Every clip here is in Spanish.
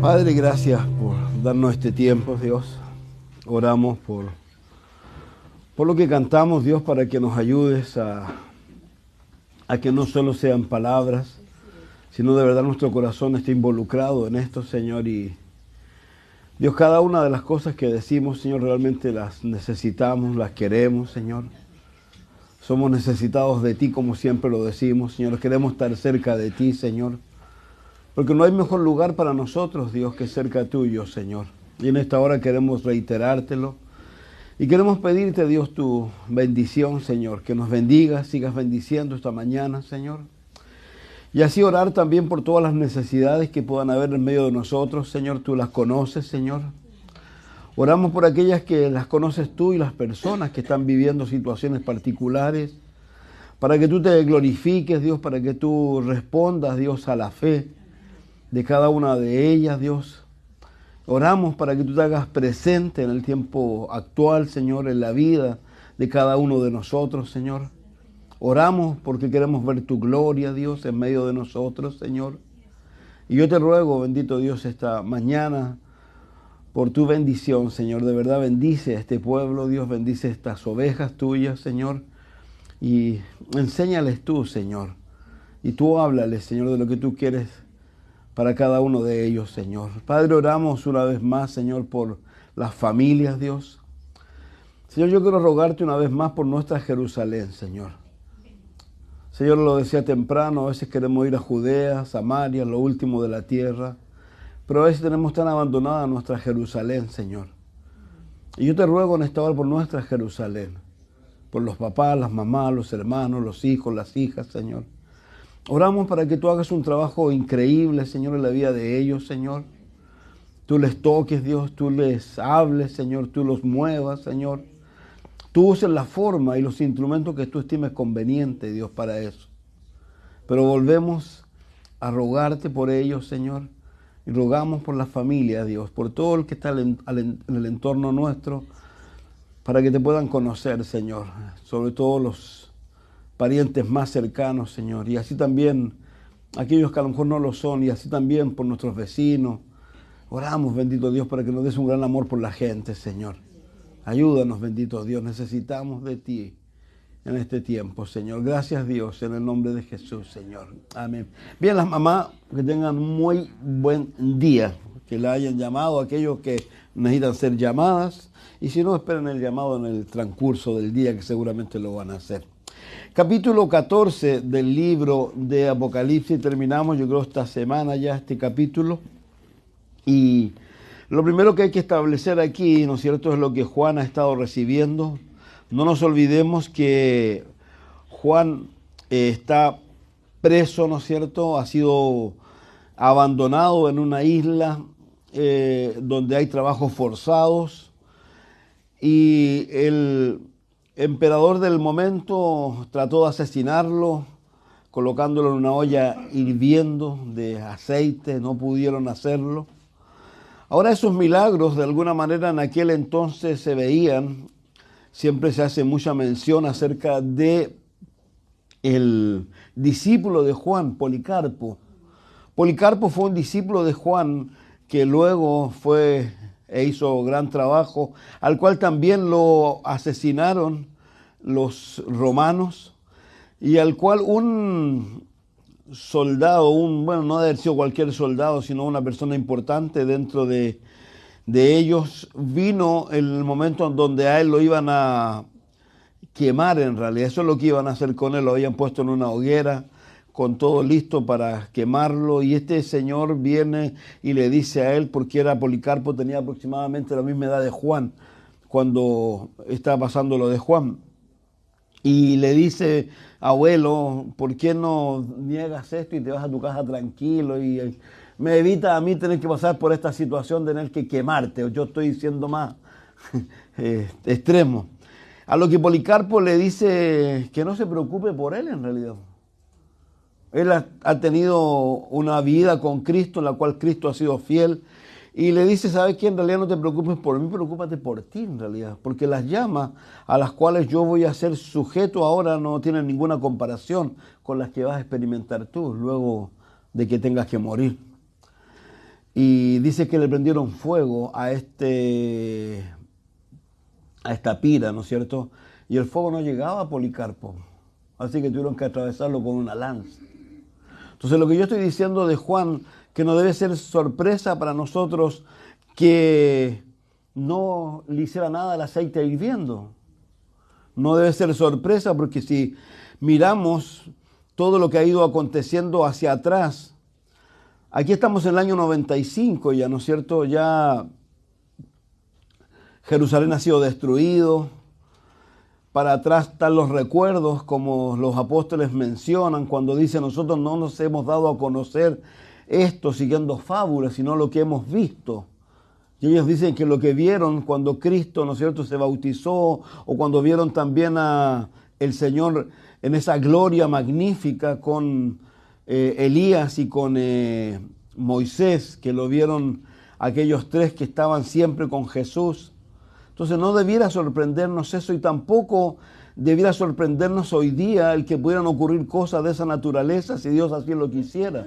Padre, gracias por darnos este tiempo, Dios. Oramos por lo que cantamos, Dios, para que nos ayudes a que no solo sean palabras, sino de verdad nuestro corazón esté involucrado en esto, Señor. Y Dios, cada una de las cosas que decimos, Señor, realmente las necesitamos, las queremos, Señor. Somos necesitados de Ti, como siempre lo decimos, Señor. Queremos estar cerca de Ti, Señor. Porque no hay mejor lugar para nosotros, Dios, que cerca tuyo, Señor. Y en esta hora queremos reiterártelo. Y queremos pedirte, Dios, tu bendición, Señor. Que nos bendigas, sigas bendiciendo esta mañana, Señor. Y así orar también por todas las necesidades que puedan haber en medio de nosotros, Señor. Tú las conoces, Señor. Oramos por aquellas que las conoces tú y las personas que están viviendo situaciones particulares. Para que tú te glorifiques, Dios, para que tú respondas, Dios, a la fe de cada una de ellas, Dios. Oramos para que tú te hagas presente en el tiempo actual, Señor, en la vida de cada uno de nosotros, Señor. Oramos porque queremos ver tu gloria, Dios, en medio de nosotros, Señor. Y yo te ruego, bendito Dios, esta mañana, por tu bendición, Señor. De verdad bendice a este pueblo, Dios, bendice estas ovejas tuyas, Señor. Y enséñales tú, Señor. Y tú háblales, Señor, de lo que tú quieres para cada uno de ellos, Señor. Padre, oramos una vez más, Señor, por las familias, Dios. Señor, yo quiero rogarte una vez más por nuestra Jerusalén, Señor. Señor, lo decía temprano, a veces queremos ir a Judea, Samaria, lo último de la tierra, pero a veces tenemos tan abandonada nuestra Jerusalén, Señor. Y yo te ruego en esta hora por nuestra Jerusalén, por los papás, las mamás, los hermanos, los hijos, las hijas, Señor. Oramos para que tú hagas un trabajo increíble, Señor, en la vida de ellos, Señor. Tú les toques, Dios, tú les hables, Señor, tú los muevas, Señor. Tú uses la forma y los instrumentos que tú estimes conveniente, Dios, para eso. Pero volvemos a rogarte por ellos, Señor, y rogamos por la familia, Dios, por todo el que está en el entorno nuestro, para que te puedan conocer, Señor, sobre todo los parientes más cercanos, Señor, y así también aquellos que a lo mejor no lo son, y así también por nuestros vecinos. Oramos, bendito Dios, para que nos des un gran amor por la gente, Señor. Ayúdanos, bendito Dios, necesitamos de ti en este tiempo, Señor. Gracias, Dios, en el nombre de Jesús, Señor. Amén. Bien, las mamás, que tengan muy buen día, que la hayan llamado, aquellos que necesitan ser llamadas, y si no, esperen el llamado en el transcurso del día, que seguramente lo van a hacer. Capítulo 14 del libro de Apocalipsis. Terminamos, yo creo, esta semana ya este capítulo. Y lo primero que hay que establecer aquí, ¿no es cierto?, es lo que Juan ha estado recibiendo. No nos olvidemos que Juan está preso, ¿no es cierto?, ha sido abandonado en una isla donde hay trabajos forzados. Y el emperador del momento trató de asesinarlo, colocándolo en una olla hirviendo de aceite, no pudieron hacerlo. Ahora esos milagros de alguna manera en aquel entonces se veían, siempre se hace mucha mención acerca de el discípulo de Juan, Policarpo. Policarpo fue un discípulo de Juan que luego fue hizo gran trabajo, al cual también lo asesinaron los romanos, y al cual un soldado, bueno, no debe haber sido cualquier soldado, sino una persona importante dentro de ellos, vino en el momento en donde a él lo iban a quemar en realidad. Eso es lo que iban a hacer con él, lo habían puesto en una hoguera, con todo listo para quemarlo, y este señor viene y le dice a él, porque era Policarpo, tenía aproximadamente la misma edad de Juan, cuando estaba pasando lo de Juan, y le dice: abuelo, ¿por qué no niegas esto y te vas a tu casa tranquilo? Y me evita a mí tener que pasar por esta situación de tener que quemarte, o yo estoy siendo más extremo. A lo que Policarpo le dice que no se preocupe por él en realidad. Él ha tenido una vida con Cristo en la cual Cristo ha sido fiel, y le dice: ¿sabes qué? En realidad no te preocupes por mí, preocúpate por ti en realidad, porque las llamas a las cuales yo voy a ser sujeto ahora no tienen ninguna comparación con las que vas a experimentar tú luego de que tengas que morir. y dice que le prendieron fuego a esta pira, ¿no es cierto? Y el fuego no llegaba a Policarpo, así que tuvieron que atravesarlo con una lanza. Entonces lo que yo estoy diciendo de Juan, que no debe ser sorpresa para nosotros que no le hiciera nada el aceite hirviendo. No debe ser sorpresa porque si miramos todo lo que ha ido aconteciendo hacia atrás, aquí estamos en el año 95 ya, ¿no es cierto? Ya Jerusalén ha sido destruido. Para atrás están los recuerdos, como los apóstoles mencionan, cuando dicen nosotros no nos hemos dado a conocer esto siguiendo fábulas, sino lo que hemos visto. Y ellos dicen que lo que vieron cuando Cristo, ¿no es cierto?, se bautizó, o cuando vieron también a el Señor en esa gloria magnífica con Elías y con Moisés, que lo vieron aquellos tres que estaban siempre con Jesús. Entonces no debiera sorprendernos eso y tampoco debiera sorprendernos hoy día el que pudieran ocurrir cosas de esa naturaleza si Dios así lo quisiera.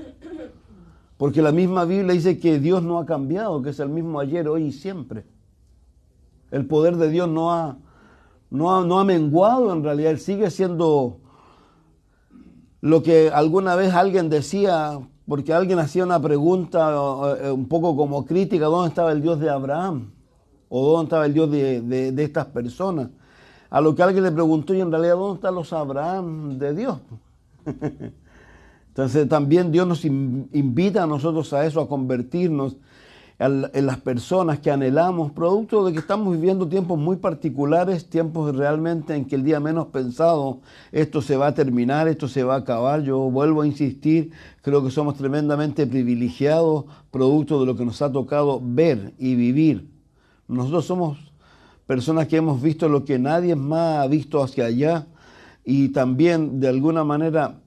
Porque la misma Biblia dice que Dios no ha cambiado, que es el mismo ayer, hoy y siempre. El poder de Dios no ha menguado en realidad, Él sigue siendo lo que alguna vez alguien decía, porque alguien hacía una pregunta un poco como crítica, ¿dónde estaba el Dios de Abraham? ¿O dónde estaba el Dios de estas personas? A lo que alguien le preguntó, y en realidad, ¿dónde están los Abraham de Dios? Entonces también Dios nos invita a nosotros a eso, a convertirnos en las personas que anhelamos, producto de que estamos viviendo tiempos muy particulares, tiempos realmente en que el día menos pensado esto se va a terminar, esto se va a acabar. Yo vuelvo a insistir, creo que somos tremendamente privilegiados, producto de lo que nos ha tocado ver y vivir. Nosotros somos personas que hemos visto lo que nadie más ha visto hacia allá, y también de alguna manera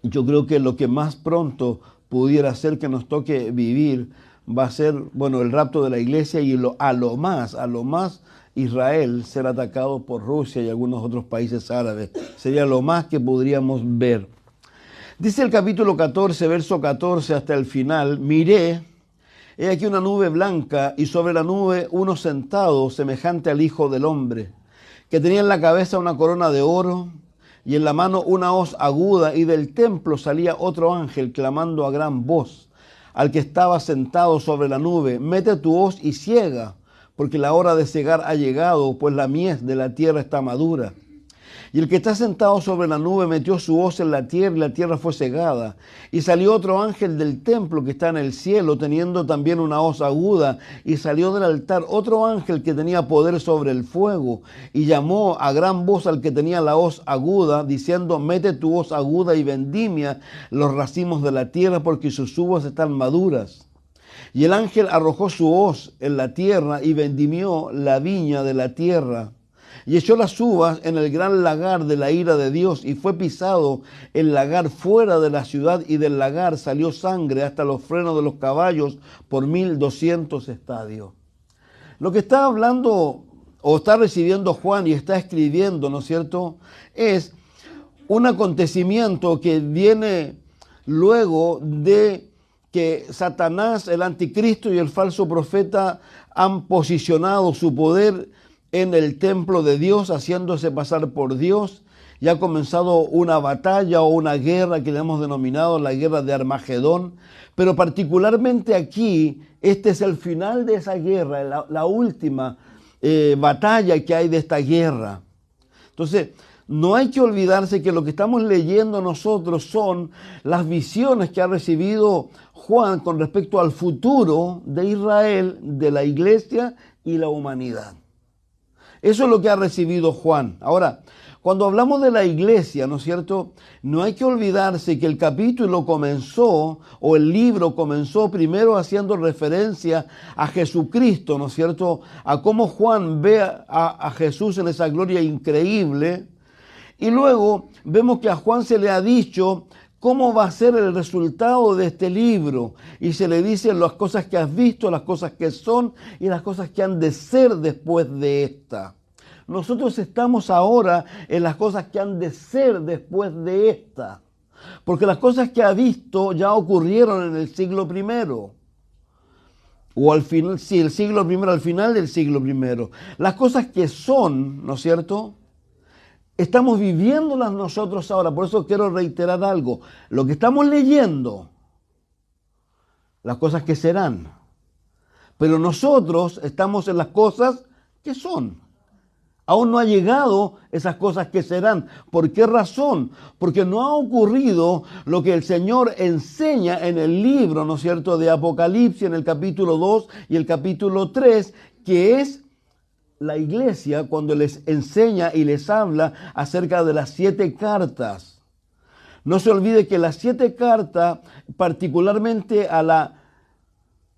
yo creo que lo que más pronto pudiera ser que nos toque vivir va a ser, bueno, el rapto de la iglesia y a lo más Israel ser atacado por Rusia y algunos otros países árabes. Sería lo más que podríamos ver. Dice el capítulo 14, verso 14 hasta el final: miré, he aquí una nube blanca, y sobre la nube uno sentado, semejante al Hijo del Hombre, que tenía en la cabeza una corona de oro, y en la mano una hoz aguda, y del templo salía otro ángel, clamando a gran voz al que estaba sentado sobre la nube: mete tu hoz y ciega, porque la hora de cegar ha llegado, pues la mies de la tierra está madura. Y el que está sentado sobre la nube metió su hoz en la tierra, y la tierra fue cegada. Y salió otro ángel del templo que está en el cielo, teniendo también una hoz aguda. Y salió del altar otro ángel que tenía poder sobre el fuego, y llamó a gran voz al que tenía la hoz aguda, diciendo: mete tu hoz aguda y vendimia los racimos de la tierra, porque sus uvas están maduras. Y el ángel arrojó su hoz en la tierra y vendimió la viña de la tierra. Y echó las uvas en el gran lagar de la ira de Dios, y fue pisado el lagar fuera de la ciudad, y del lagar salió sangre hasta los frenos de los caballos por 1200 estadios. Lo que está hablando o está recibiendo Juan y está escribiendo, ¿no es cierto?, es un acontecimiento que viene luego de que Satanás, el anticristo y el falso profeta han posicionado su poder en el templo de Dios, haciéndose pasar por Dios, y ha comenzado una batalla o una guerra que le hemos denominado la guerra de Armagedón. Pero particularmente aquí, este es el final de esa guerra, la última batalla que hay de esta guerra. Entonces, no hay que olvidarse que lo que estamos leyendo nosotros son las visiones que ha recibido Juan con respecto al futuro de Israel, de la iglesia y la humanidad. Eso es lo que ha recibido Juan. Ahora, cuando hablamos de la iglesia, ¿no es cierto?, no hay que olvidarse que el capítulo comenzó, o el libro comenzó primero haciendo referencia a Jesucristo, ¿no es cierto?, a cómo Juan ve a Jesús en esa gloria increíble. Y luego vemos que a Juan se le ha dicho cómo va a ser el resultado de este libro. Y se le dicen las cosas que has visto, las cosas que son y las cosas que han de ser después de esta. Nosotros estamos ahora en las cosas que han de ser después de esta. Porque las cosas que ha visto ya ocurrieron en el siglo I. o al final, sí, el siglo primero, al final del siglo primero. Las cosas que son, ¿no es cierto?, estamos viviéndolas nosotros ahora. Por eso quiero reiterar algo. Lo que estamos leyendo, las cosas que serán. Pero nosotros estamos en las cosas que son. Aún no ha llegado esas cosas que serán. ¿Por qué razón? Porque no ha ocurrido lo que el Señor enseña en el libro, ¿no es cierto?, de Apocalipsis, en el capítulo 2 y el capítulo 3, que es la iglesia cuando les enseña y les habla acerca de las 7 cartas. No se olvide que las 7 cartas, particularmente a la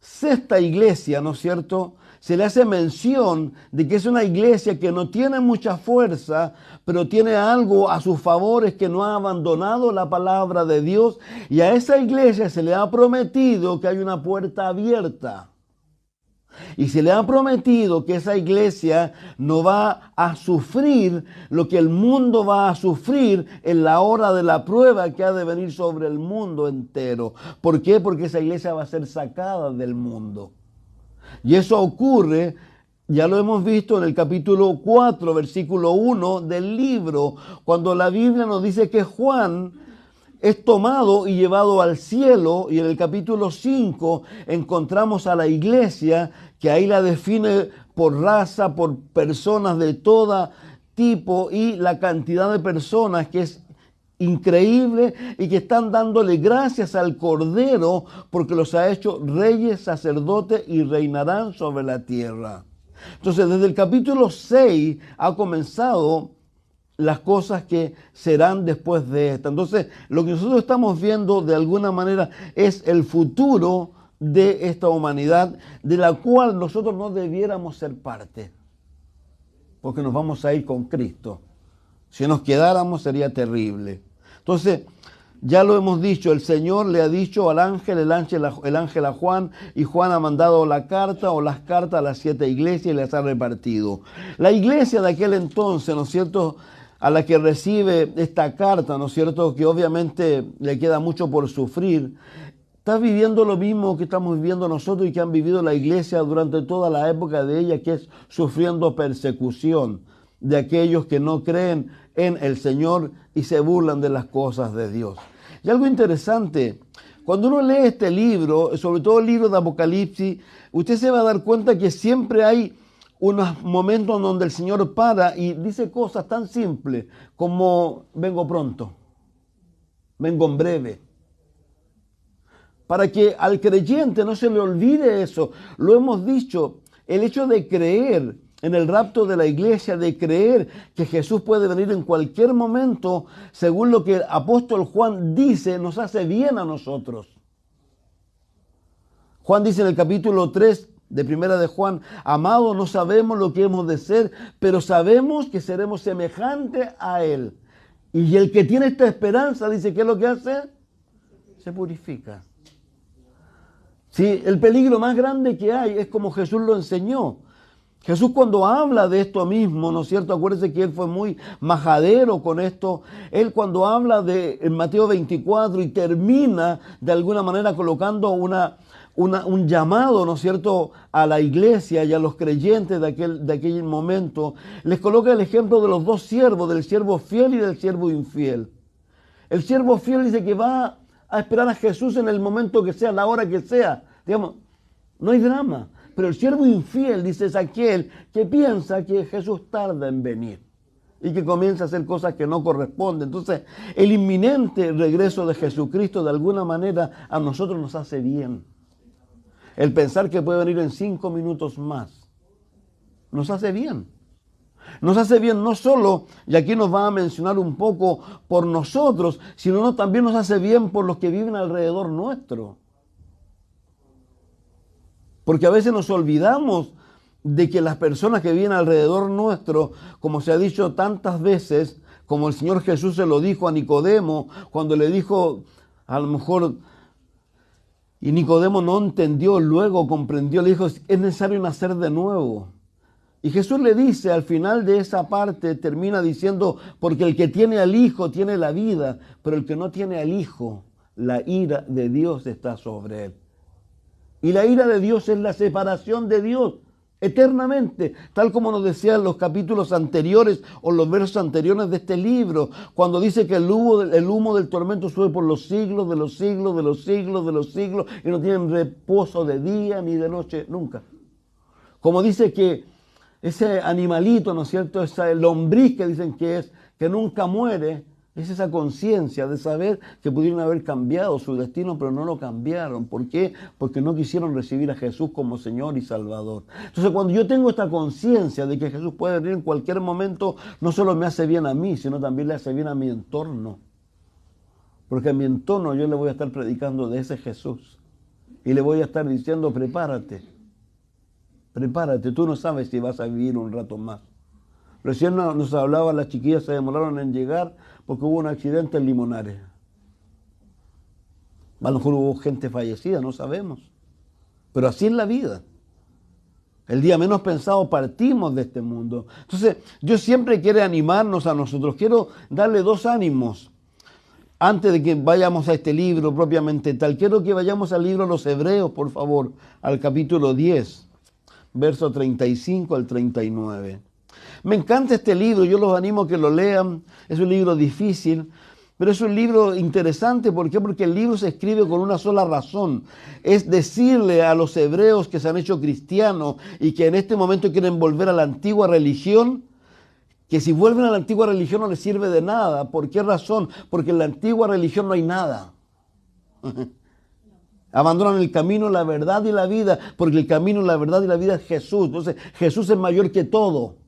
6ª iglesia, ¿no es cierto?, se le hace mención de que es una iglesia que no tiene mucha fuerza, pero tiene algo a sus favores, que no ha abandonado la palabra de Dios, y a esa iglesia se le ha prometido que hay una puerta abierta. Y se le ha prometido que esa iglesia no va a sufrir lo que el mundo va a sufrir en la hora de la prueba que ha de venir sobre el mundo entero. ¿Por qué? Porque esa iglesia va a ser sacada del mundo. Y eso ocurre, ya lo hemos visto en el capítulo 4, versículo 1 del libro, cuando la Biblia nos dice que Juan es tomado y llevado al cielo, y en el capítulo 5 encontramos a la iglesia, que ahí la define por raza, por personas de todo tipo, y la cantidad de personas que es increíble, y que están dándole gracias al Cordero porque los ha hecho reyes, sacerdotes y reinarán sobre la tierra. Entonces, desde el capítulo 6 ha comenzado las cosas que serán después de esta. Entonces, lo que nosotros estamos viendo de alguna manera es el futuro de esta humanidad, de la cual nosotros no debiéramos ser parte, porque nos vamos a ir con Cristo. Si nos quedáramos sería terrible. Entonces, ya lo hemos dicho, el Señor le ha dicho al ángel, el ángel a Juan, y Juan ha mandado la carta o las cartas a las 7 iglesias y las ha repartido. La iglesia de aquel entonces, ¿no es cierto?, a la que recibe esta carta, ¿no es cierto?, que obviamente le queda mucho por sufrir, está viviendo lo mismo que estamos viviendo nosotros y que han vivido la iglesia durante toda la época de ella, que es sufriendo persecución de aquellos que no creen en el Señor y se burlan de las cosas de Dios. Y algo interesante, cuando uno lee este libro, sobre todo el libro de Apocalipsis, usted se va a dar cuenta que siempre hay unos momentos donde el Señor para y dice cosas tan simples como vengo pronto, vengo en breve. Para que al creyente no se le olvide eso. Lo hemos dicho, el hecho de creer en el rapto de la iglesia, de creer que Jesús puede venir en cualquier momento, según lo que el apóstol Juan dice, nos hace bien a nosotros. Juan dice en el capítulo 3 de Primera de Juan, amados, no sabemos lo que hemos de ser, pero sabemos que seremos semejantes a Él. Y el que tiene esta esperanza, dice, ¿qué es lo que hace? Se purifica. Sí, el peligro más grande que hay es como Jesús lo enseñó. Jesús cuando habla de esto mismo, ¿no es cierto? Acuérdense que Él fue muy majadero con esto. Él cuando habla en Mateo 24 y termina de alguna manera colocando un llamado, ¿no es cierto?, a la iglesia y a los creyentes de aquel momento, les coloca el ejemplo de los 2 siervos, del siervo fiel y del siervo infiel. El siervo fiel dice que va a esperar a Jesús en el momento que sea, la hora que sea. Digamos, no hay drama. Pero el siervo infiel, dice, es aquel que piensa que Jesús tarda en venir y que comienza a hacer cosas que no corresponden. Entonces, el inminente regreso de Jesucristo de alguna manera a nosotros nos hace bien. El pensar que puede venir en 5 minutos más nos hace bien. Nos hace bien no solo, y aquí nos va a mencionar un poco por nosotros, sino también nos hace bien por los que viven alrededor nuestro. Porque a veces nos olvidamos de que las personas que viven alrededor nuestro, como se ha dicho tantas veces, como el Señor Jesús se lo dijo a Nicodemo, cuando le dijo, a lo mejor, y Nicodemo no entendió, luego comprendió, le dijo, es necesario nacer de nuevo. Y Jesús le dice, al final de esa parte, termina diciendo, porque el que tiene al Hijo tiene la vida, pero el que no tiene al Hijo, la ira de Dios está sobre él. Y la ira de Dios es la separación de Dios eternamente, tal como nos decían los capítulos anteriores o los versos anteriores de este libro, cuando dice que el humo del tormento sube por los siglos, de los siglos, de los siglos, de los siglos, y no tienen reposo de día ni de noche, nunca. Como dice que ese animalito, ¿no es cierto?, esa lombriz que dicen que es, que nunca muere, es esa conciencia de saber que pudieron haber cambiado su destino, pero no lo cambiaron. ¿Por qué? Porque no quisieron recibir a Jesús como Señor y Salvador. Entonces, cuando yo tengo esta conciencia de que Jesús puede venir en cualquier momento, no solo me hace bien a mí, sino también le hace bien a mi entorno. Porque a mi entorno yo le voy a estar predicando de ese Jesús. Y le voy a estar diciendo, prepárate. Prepárate, tú no sabes si vas a vivir un rato más. Recién nos hablaba, las chiquillas se demoraron en llegar porque hubo un accidente en Limonares. A lo mejor hubo gente fallecida, no sabemos. Pero así es la vida. El día menos pensado partimos de este mundo. Entonces, Dios siempre quiere animarnos a nosotros. Quiero darle dos ánimos antes de que vayamos a este libro propiamente tal. Quiero que vayamos al libro de los Hebreos, por favor, al capítulo 10, verso 35 al 39. Me encanta este libro, yo los animo a que lo lean. Es un libro difícil, pero es un libro interesante. ¿Por qué? Porque el libro se escribe con una sola razón. Es decirle a los hebreos que se han hecho cristianos y que en este momento quieren volver a la antigua religión, que si vuelven a la antigua religión no les sirve de nada. ¿Por qué razón? Porque en la antigua religión no hay nada. Abandonan el camino, la verdad y la vida, porque el camino, la verdad y la vida es Jesús. Entonces Jesús es mayor que todo.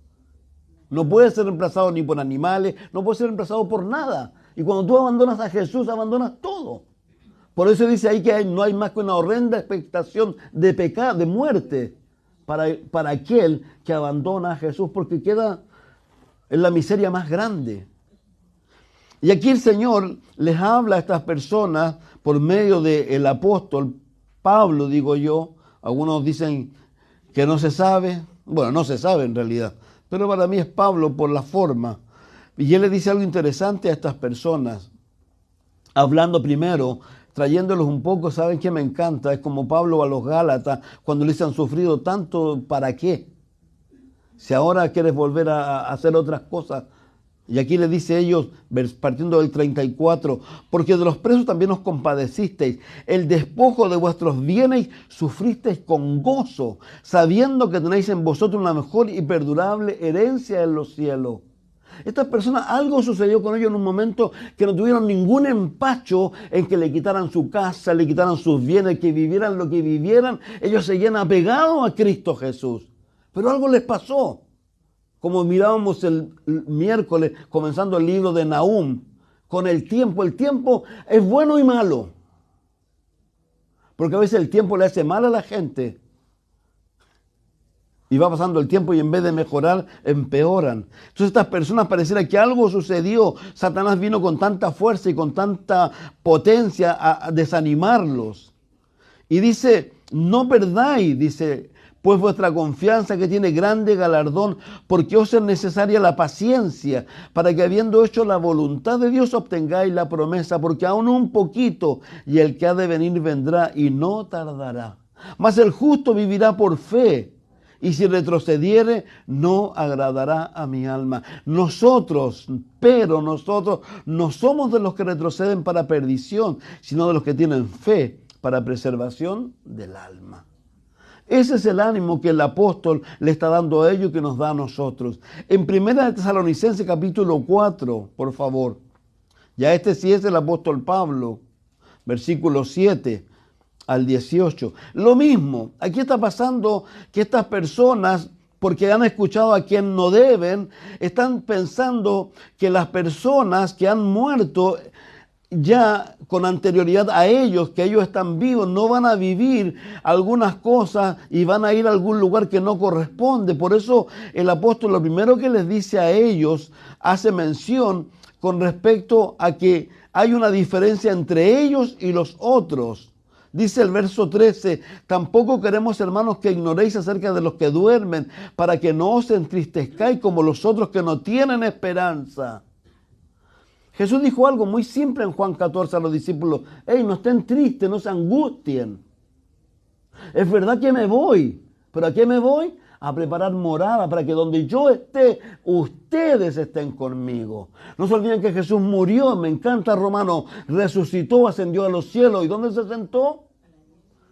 No puede ser reemplazado ni por animales, no puede ser reemplazado por nada. Y cuando tú abandonas a Jesús, abandonas todo. Por eso dice ahí que no hay más que una horrenda expectación de pecado, de muerte, para aquel que abandona a Jesús, porque queda en la miseria más grande. Y aquí el Señor les habla a estas personas por medio del apóstol Pablo, digo yo. Algunos dicen que no se sabe. Bueno, no se sabe en realidad. Pero para mí es Pablo por la forma. Y él le dice algo interesante a estas personas. Hablando primero, trayéndolos un poco, ¿saben qué me encanta? Es como Pablo a los Gálatas, cuando les han sufrido tanto, ¿para qué? Si ahora quieres volver a hacer otras cosas. Y aquí le dice a ellos, partiendo del 34, porque de los presos también os compadecisteis, el despojo de vuestros bienes sufristeis con gozo, sabiendo que tenéis en vosotros una mejor y perdurable herencia en los cielos. Estas personas, algo sucedió con ellos en un momento que no tuvieron ningún empacho en que le quitaran su casa, le quitaran sus bienes, que vivieran lo que vivieran. Ellos seguían apegados a Cristo Jesús. Pero algo les pasó. Como mirábamos el miércoles, comenzando el libro de Nahum, con el tiempo es bueno y malo. Porque a veces el tiempo le hace mal a la gente. Y va pasando el tiempo y en vez de mejorar, empeoran. Entonces estas personas pareciera que algo sucedió. Satanás vino con tanta fuerza y con tanta potencia a desanimarlos. Y dice, no perdáis, dice, pues vuestra confianza que tiene grande galardón, porque os es necesaria la paciencia, para que habiendo hecho la voluntad de Dios obtengáis la promesa, porque aún un poquito, y el que ha de venir vendrá y no tardará. Mas el justo vivirá por fe, y si retrocediere, no agradará a mi alma. Nosotros no somos de los que retroceden para perdición, sino de los que tienen fe para preservación del alma. Ese es el ánimo que el apóstol le está dando a ellos y que nos da a nosotros. En 1 Tesalonicenses capítulo 4, por favor. Ya este sí es el apóstol Pablo, versículos 7 al 18. Lo mismo, aquí está pasando que estas personas, porque han escuchado a quien no deben, están pensando que las personas que han muerto ya con anterioridad a ellos, que ellos están vivos, no van a vivir algunas cosas y van a ir a algún lugar que no corresponde. Por eso el apóstol lo primero que les dice a ellos, hace mención con respecto a que hay una diferencia entre ellos y los otros. Dice el verso 13, tampoco queremos, hermanos, que ignoréis acerca de los que duermen, para que no os entristezcáis como los otros que no tienen esperanza. Jesús dijo algo muy simple en Juan 14 a los discípulos. No estén tristes, no se angustien. Es verdad que me voy, pero ¿a qué me voy? A preparar morada para que donde yo esté, ustedes estén conmigo. No se olviden que Jesús murió, me encanta Romano, resucitó, ascendió a los cielos. ¿Y dónde se sentó?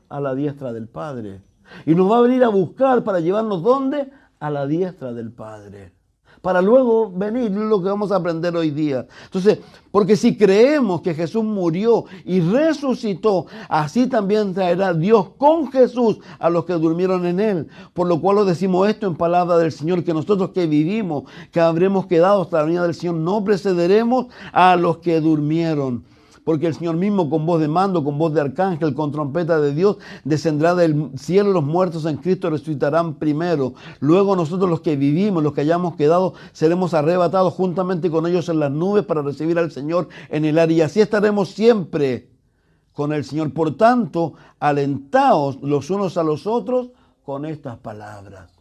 A la diestra del Padre. Y nos va a venir a buscar para llevarnos ¿dónde? A la diestra del Padre. Para luego venir lo que vamos a aprender hoy día. Entonces, porque si creemos que Jesús murió y resucitó, así también traerá Dios con Jesús a los que durmieron en Él. Por lo cual os decimos esto en palabra del Señor, que nosotros que vivimos, que habremos quedado hasta la venida del Señor, no precederemos a los que durmieron. Porque el Señor mismo con voz de mando, con voz de arcángel, con trompeta de Dios, descenderá del cielo, los muertos en Cristo resucitarán primero. Luego nosotros los que vivimos, los que hayamos quedado, seremos arrebatados juntamente con ellos en las nubes para recibir al Señor en el aire. Y así estaremos siempre con el Señor. Por tanto, alentaos los unos a los otros con estas palabras.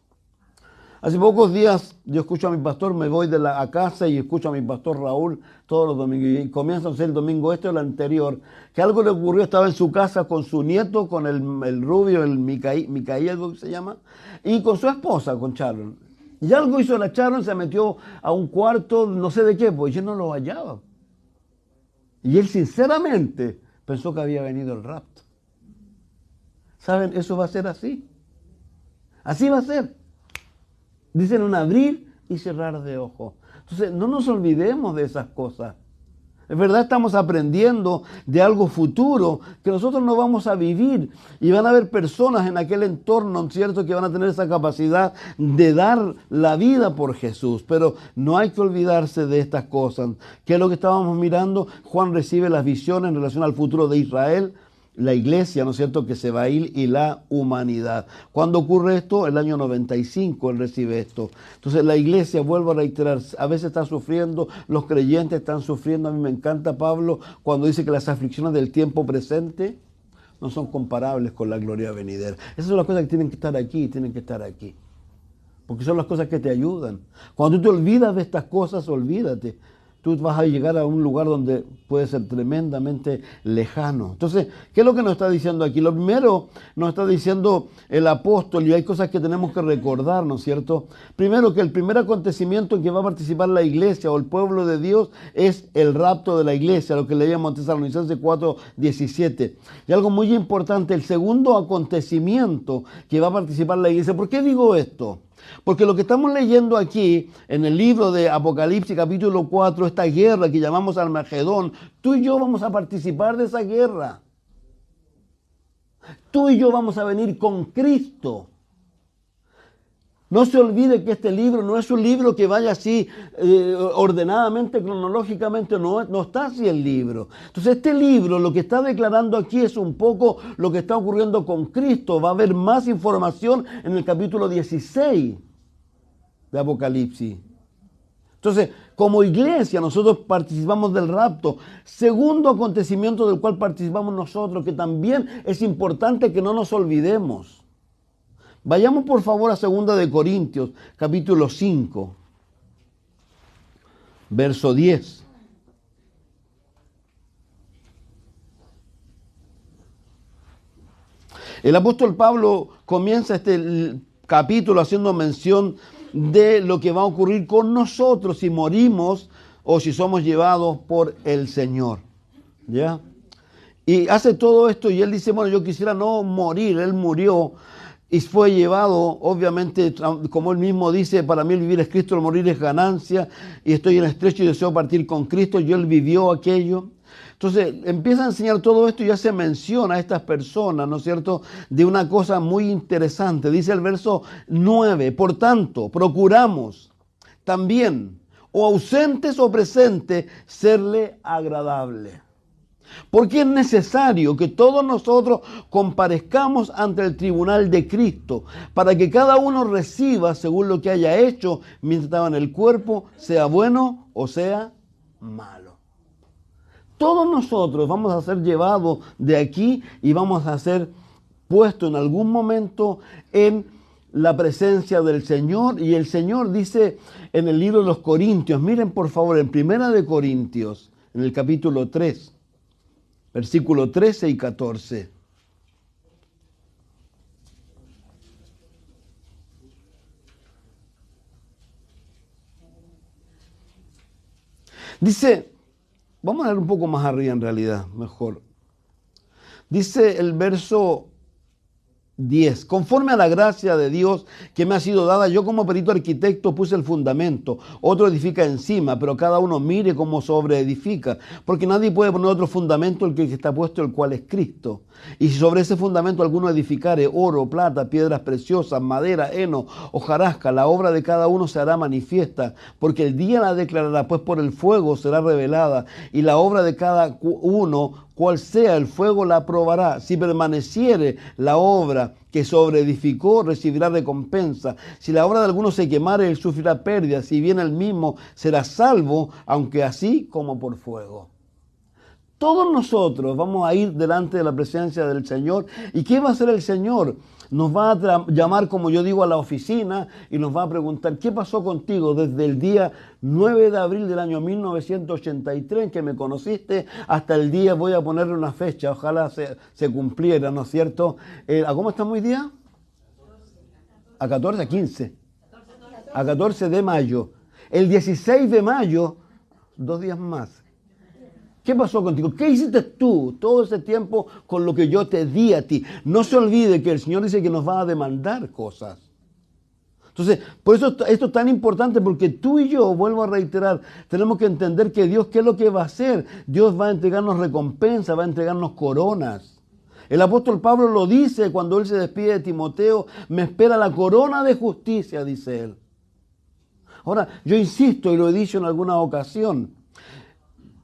Hace pocos días yo escucho a mi pastor, me voy a casa y escucho a mi pastor Raúl todos los domingos. Y comienza a ser el domingo este o el anterior, que algo le ocurrió, estaba en su casa con su nieto, con el rubio, el Micaías, que se llama, y con su esposa, con Sharon. Y algo hizo la Sharon, se metió a un cuarto, no sé de qué, pues yo no lo hallaba. Y él sinceramente pensó que había venido el rapto. ¿Saben? Eso va a ser así. Así va a ser. Dicen un abrir y cerrar de ojos. Entonces, no nos olvidemos de esas cosas. Es verdad, estamos aprendiendo de algo futuro que nosotros no vamos a vivir. Y van a haber personas en aquel entorno, ¿cierto?, que van a tener esa capacidad de dar la vida por Jesús. Pero no hay que olvidarse de estas cosas. ¿Qué es lo que estábamos mirando? Juan recibe las visiones en relación al futuro de Israel, la iglesia, ¿no es cierto?, que se va a ir, y la humanidad. ¿Cuándo ocurre esto? El año 95 él recibe esto. Entonces la iglesia, vuelvo a reiterar, a veces está sufriendo, los creyentes están sufriendo. A mí me encanta Pablo cuando dice que las aflicciones del tiempo presente no son comparables con la gloria venidera. Esas son las cosas que tienen que estar aquí, tienen que estar aquí. Porque son las cosas que te ayudan. Cuando tú te olvidas de estas cosas, olvídate. Tú vas a llegar a un lugar donde puede ser tremendamente lejano. Entonces, ¿qué es lo que nos está diciendo aquí? Lo primero nos está diciendo el apóstol, y hay cosas que tenemos que recordar, ¿no es cierto? Primero, que el primer acontecimiento en que va a participar la iglesia o el pueblo de Dios es el rapto de la iglesia, lo que leíamos en Tesalonicenses 4:17. Y algo muy importante, el segundo acontecimiento que va a participar la iglesia. ¿Por qué digo esto? Porque lo que estamos leyendo aquí en el libro de Apocalipsis capítulo 4, esta guerra que llamamos Armagedón, tú y yo vamos a participar de esa guerra. Tú y yo vamos a venir con Cristo. No se olvide que este libro no es un libro que vaya así ordenadamente, cronológicamente, no está así el libro. Entonces este libro lo que está declarando aquí es un poco lo que está ocurriendo con Cristo. Va a haber más información en el capítulo 16 de Apocalipsis. Entonces, como iglesia nosotros participamos del rapto. Segundo acontecimiento del cual participamos nosotros, que también es importante que no nos olvidemos. Vayamos por favor a 2 de Corintios, capítulo 5, verso 10. El apóstol Pablo comienza este capítulo haciendo mención de lo que va a ocurrir con nosotros si morimos o si somos llevados por el Señor. ¿Ya? Y hace todo esto y él dice, bueno, yo quisiera no morir. Él murió y fue llevado, obviamente, como él mismo dice, para mí el vivir es Cristo, el morir es ganancia, y estoy en estrecho y deseo partir con Cristo. Y él vivió aquello. Entonces empieza a enseñar todo esto y ya se menciona a estas personas, ¿no es cierto?, de una cosa muy interesante. Dice el verso 9, por tanto, procuramos también, o ausentes o presentes, serle agradable. Porque es necesario que todos nosotros comparezcamos ante el tribunal de Cristo, para que cada uno reciba según lo que haya hecho mientras estaba en el cuerpo, sea bueno o sea malo. Todos nosotros vamos a ser llevados de aquí y vamos a ser puestos en algún momento en la presencia del Señor. Y el Señor dice en el libro de los Corintios, miren por favor, en 1 de Corintios, en el capítulo 3, versículo 13 y 14. Dice, vamos a leer un poco más arriba en realidad, mejor. Dice el verso 10. Conforme a la gracia de Dios que me ha sido dada, yo como perito arquitecto puse el fundamento, otro edifica encima, pero cada uno mire cómo sobreedifica, porque nadie puede poner otro fundamento el que está puesto, el cual es Cristo. Y si sobre ese fundamento alguno edificare oro, plata, piedras preciosas, madera, heno, hojarasca, la obra de cada uno se hará manifiesta, porque el día la declarará, pues por el fuego será revelada, y la obra de cada uno, cual sea el fuego, la probará. Si permaneciere la obra que sobreedificó, recibirá recompensa. Si la obra de alguno se quemare, él sufrirá pérdida. Si bien él mismo será salvo, aunque así como por fuego. Todos nosotros vamos a ir delante de la presencia del Señor. ¿Y qué va a hacer el Señor? Nos va a llamar, como yo digo, a la oficina y nos va a preguntar, ¿qué pasó contigo desde el día 9 de abril del año 1983 en que me conociste hasta el día, voy a ponerle una fecha, ojalá se cumpliera, ¿no es cierto? ¿A cómo estamos hoy día? A 14, a 15. A 14 de mayo. El 16 de mayo, 2 días más. ¿Qué pasó contigo? ¿Qué hiciste tú todo ese tiempo con lo que yo te di a ti? No se olvide que el Señor dice que nos va a demandar cosas. Entonces, por eso esto es tan importante, porque tú y yo, vuelvo a reiterar, tenemos que entender que Dios, ¿qué es lo que va a hacer? Dios va a entregarnos recompensas, va a entregarnos coronas. El apóstol Pablo lo dice cuando él se despide de Timoteo, me espera la corona de justicia, dice él. Ahora, yo insisto y lo he dicho en alguna ocasión,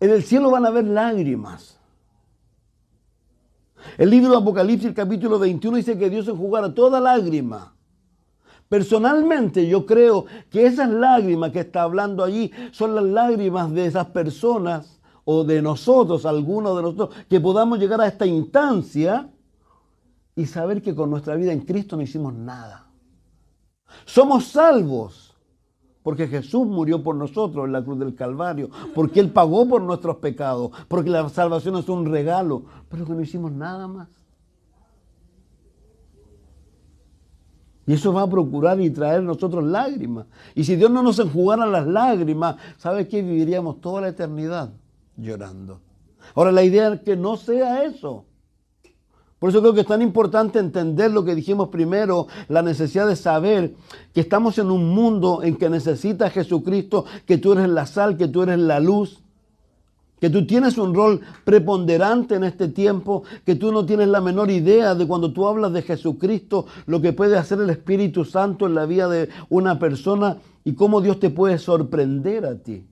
en el cielo van a haber lágrimas. El libro de Apocalipsis, el capítulo 21, dice que Dios enjugará toda lágrima. Personalmente yo creo que esas lágrimas que está hablando allí son las lágrimas de esas personas o de nosotros, algunos de nosotros, que podamos llegar a esta instancia y saber que con nuestra vida en Cristo no hicimos nada. Somos salvos porque Jesús murió por nosotros en la cruz del Calvario, porque Él pagó por nuestros pecados, porque la salvación es un regalo, pero que no hicimos nada más. Y eso va a procurar y traer a nosotros lágrimas. Y si Dios no nos enjugara las lágrimas, ¿sabe qué? Viviríamos toda la eternidad llorando. Ahora, la idea es que no sea eso. Por eso creo que es tan importante entender lo que dijimos primero, la necesidad de saber que estamos en un mundo en que necesita a Jesucristo, que tú eres la sal, que tú eres la luz, que tú tienes un rol preponderante en este tiempo, que tú no tienes la menor idea de cuando tú hablas de Jesucristo, lo que puede hacer el Espíritu Santo en la vida de una persona y cómo Dios te puede sorprender a ti.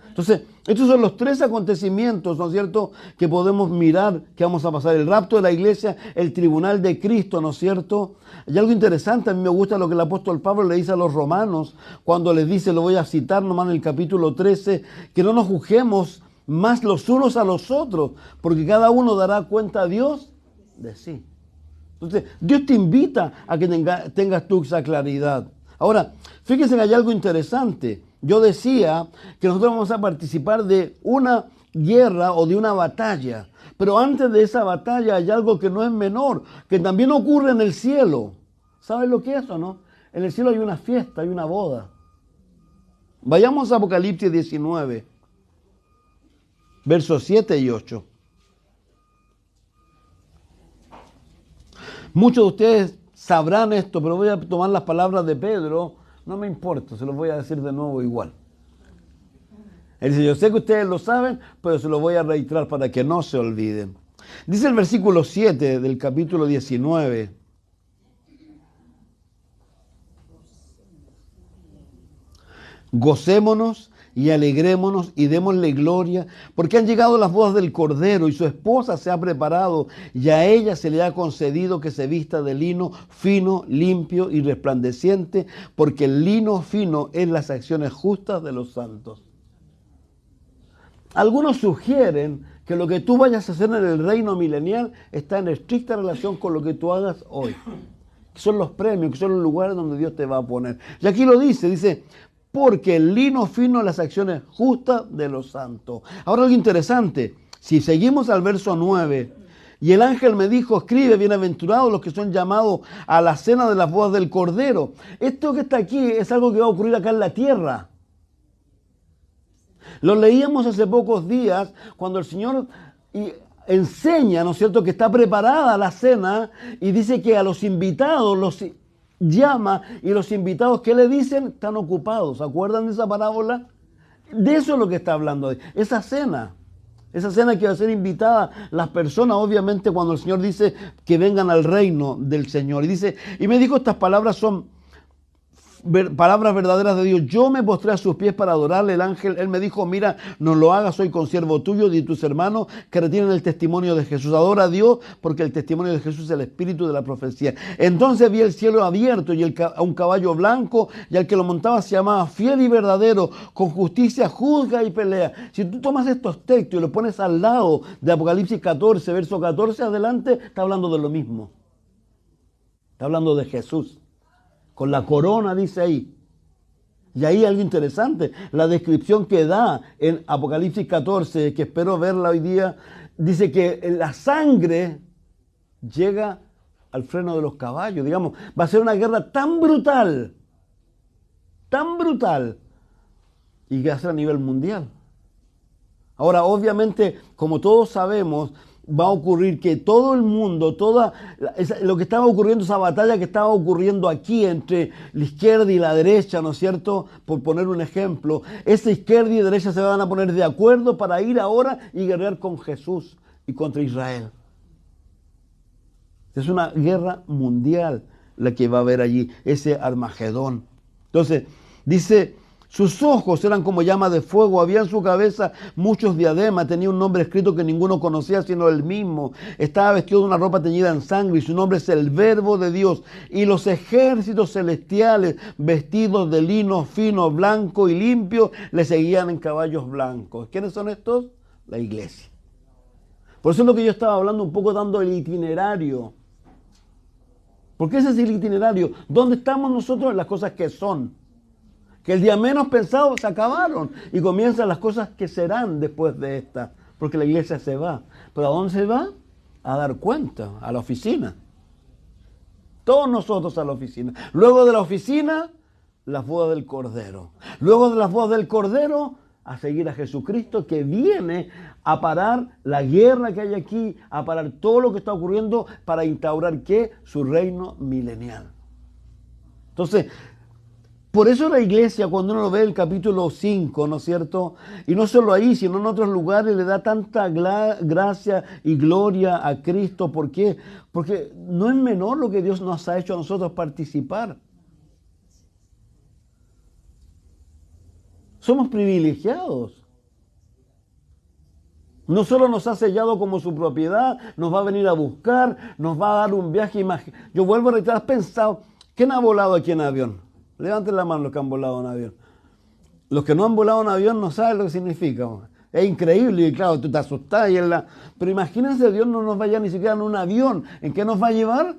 Entonces, estos son los 3 acontecimientos, ¿no es cierto?, que podemos mirar, que vamos a pasar. El rapto de la iglesia, el tribunal de Cristo, ¿no es cierto? Hay algo interesante, a mí me gusta lo que el apóstol Pablo le dice a los romanos, cuando les dice, lo voy a citar nomás en el capítulo 13, que no nos juzguemos más los unos a los otros, porque cada uno dará cuenta a Dios de sí. Entonces, Dios te invita a que tengas tú esa claridad. Ahora, fíjense que hay algo interesante. Yo decía que nosotros vamos a participar de una guerra o de una batalla. Pero antes de esa batalla hay algo que no es menor, que también ocurre en el cielo. ¿Saben lo que es eso, no? En el cielo hay una fiesta, hay una boda. Vayamos a Apocalipsis 19, versos 7 y 8. Muchos de ustedes sabrán esto, pero voy a tomar las palabras de Pedro. No me importa, se los voy a decir de nuevo igual. Él dice, yo sé que ustedes lo saben, pero se los voy a reiterar para que no se olviden. Dice el versículo 7 del capítulo 19. Gocémonos y alegrémonos y démosle gloria, porque han llegado las bodas del Cordero y su esposa se ha preparado y a ella se le ha concedido que se vista de lino fino, limpio y resplandeciente, porque el lino fino es las acciones justas de los santos. Algunos sugieren que lo que tú vayas a hacer en el reino milenial está en estricta relación con lo que tú hagas hoy, que son los premios, que son los lugares donde Dios te va a poner. Y aquí lo dice, porque el lino fino es las acciones justas de los santos. Ahora algo interesante, si seguimos al verso 9, y el ángel me dijo, escribe, bienaventurados los que son llamados a la cena de las bodas del Cordero. Esto que está aquí es algo que va a ocurrir acá en la tierra. Lo leíamos hace pocos días cuando el Señor enseña, ¿no es cierto?, que está preparada la cena y dice que a los invitados los llama y los invitados, ¿qué le dicen? Están ocupados. ¿Se acuerdan de esa parábola? De eso es lo que está hablando hoy. Esa cena que va a ser invitada las personas, obviamente, cuando el Señor dice que vengan al reino del Señor. Y dice, y me dijo, estas palabras son palabras verdaderas de Dios. Yo me postré a sus pies para adorarle. El ángel, él me dijo, mira, no lo hagas, soy consiervo tuyo y de tus hermanos que retienen el testimonio de Jesús. Adora a Dios porque el testimonio de Jesús es el espíritu de la profecía. Entonces vi el cielo abierto y a un caballo blanco, y al que lo montaba se llamaba Fiel y Verdadero, con justicia juzga y pelea. Si tú tomas estos textos y los pones al lado de Apocalipsis 14, verso 14 adelante, está hablando de lo mismo. Está hablando de Jesús. Con la corona, dice ahí. Y ahí algo interesante, la descripción que da en Apocalipsis 14, que espero verla hoy día, dice que la sangre llega al freno de los caballos. Digamos, va a ser una guerra tan brutal, y que va a ser a nivel mundial. Ahora, obviamente, como todos sabemos, va a ocurrir que todo el mundo, lo que estaba ocurriendo, esa batalla que estaba ocurriendo aquí entre la izquierda y la derecha, ¿no es cierto? Por poner un ejemplo, esa izquierda y derecha se van a poner de acuerdo para ir ahora y guerrear con Jesús y contra Israel. Es una guerra mundial la que va a haber allí, ese Armagedón. Entonces, dice, sus ojos eran como llamas de fuego, había en su cabeza muchos diademas, tenía un nombre escrito que ninguno conocía sino él mismo. Estaba vestido de una ropa teñida en sangre y su nombre es el Verbo de Dios. Y los ejércitos celestiales, vestidos de lino fino, blanco y limpio, le seguían en caballos blancos. ¿Quiénes son estos? La iglesia. Por eso es lo que yo estaba hablando un poco, dando el itinerario. Porque ese es el itinerario. ¿Dónde estamos nosotros? En las cosas que son. Que el día menos pensado se acabaron y comienzan las cosas que serán después de esta, porque la iglesia se va. ¿Pero a dónde se va? A dar cuenta, a la oficina. Todos nosotros a la oficina. Luego de la oficina, las bodas del Cordero. Luego de las bodas del Cordero, a seguir a Jesucristo, que viene a parar la guerra que hay aquí, a parar todo lo que está ocurriendo para instaurar, ¿qué? Su reino milenial. Entonces, por eso la iglesia, cuando uno lo ve en el capítulo 5, ¿no es cierto? Y no solo ahí, sino en otros lugares, le da tanta gracia y gloria a Cristo. ¿Por qué? Porque no es menor lo que Dios nos ha hecho a nosotros participar. Somos privilegiados. No solo nos ha sellado como su propiedad, nos va a venir a buscar, nos va a dar un viaje. Yo vuelvo a reiterar, ¿has pensado? ¿Quién ha volado aquí en avión? Levanten la mano los que han volado en avión. Los que no han volado en avión no saben lo que significa. Es increíble y claro, tú te asustás. Pero imagínense, Dios no nos vaya ni siquiera en un avión. ¿En qué nos va a llevar?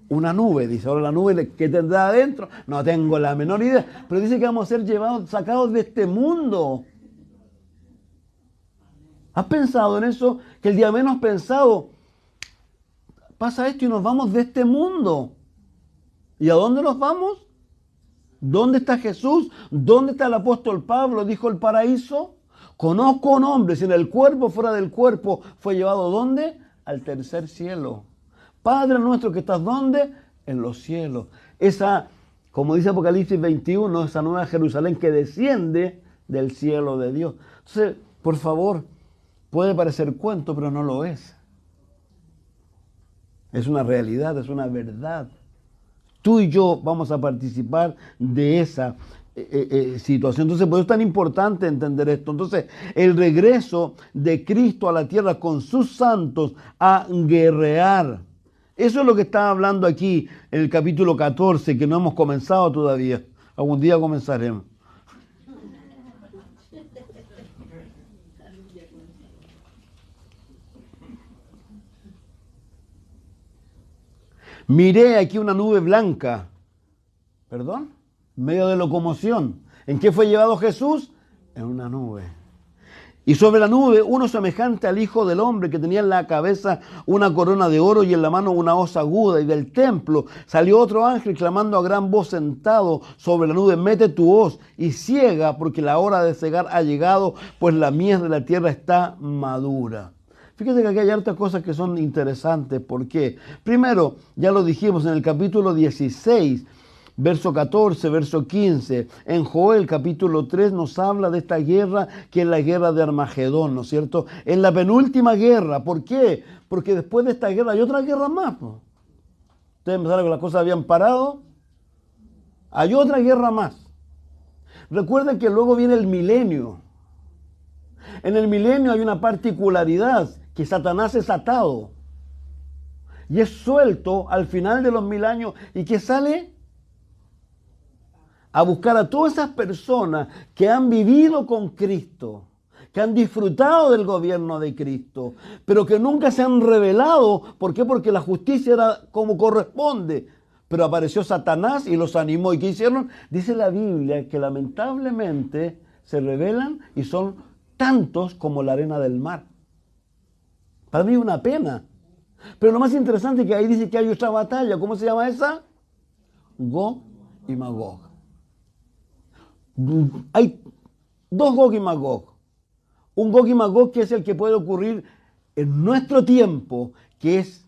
Una nube. Dice, ahora la nube, ¿qué tendrá adentro? No tengo la menor idea. Pero dice que vamos a ser llevados, sacados de este mundo. ¿Has pensado en eso? Que el día menos pensado pasa esto y nos vamos de este mundo. ¿Y a dónde nos vamos? ¿Dónde está Jesús? ¿Dónde está el apóstol Pablo? Dijo el paraíso. Conozco un hombre, si en el cuerpo, fuera del cuerpo, fue llevado ¿dónde? Al tercer cielo. Padre nuestro que estás ¿dónde? En los cielos. Esa, como dice Apocalipsis 21, esa nueva Jerusalén que desciende del cielo de Dios. Entonces, por favor, puede parecer cuento, pero no lo es. Es una realidad, es una verdad. Tú y yo vamos a participar de esa situación. Entonces, por eso es tan importante entender esto. Entonces, el regreso de Cristo a la tierra con sus santos a guerrear. Eso es lo que está hablando aquí en el capítulo 14, que no hemos comenzado todavía. Algún día comenzaremos. Miré aquí una nube blanca, medio de locomoción. ¿En qué fue llevado Jesús? En una nube. Y sobre la nube uno semejante al Hijo del Hombre, que tenía en la cabeza una corona de oro y en la mano una hoz aguda. Y del templo salió otro ángel clamando a gran voz sentado sobre la nube: mete tu hoz y ciega, porque la hora de cegar ha llegado, pues la mies de la tierra está madura. Fíjate que aquí hay hartas cosas que son interesantes. ¿Por qué? Primero, ya lo dijimos en el capítulo 16, verso 14, verso 15. En Joel capítulo 3 nos habla de esta guerra que es la guerra de Armagedón, ¿no es cierto? En la penúltima guerra. ¿Por qué? Porque después de esta guerra hay otra guerra más, ¿no? Ustedes pensaron que las cosas habían parado. Hay otra guerra más. Recuerden que luego viene el milenio. En el milenio hay una particularidad, que Satanás es atado y es suelto al final de los 1000 años. ¿Y que sale? A buscar a todas esas personas que han vivido con Cristo, que han disfrutado del gobierno de Cristo, pero que nunca se han rebelado. ¿Por qué? Porque la justicia era como corresponde. Pero apareció Satanás y los animó. ¿Y qué hicieron? Dice la Biblia que lamentablemente se rebelan y son tantos como la arena del mar. Para mí es una pena. Pero lo más interesante es que ahí dice que hay otra batalla. ¿Cómo se llama esa? Gog y Magog. Hay dos Gog y Magog. Un Gog y Magog que es el que puede ocurrir en nuestro tiempo, que es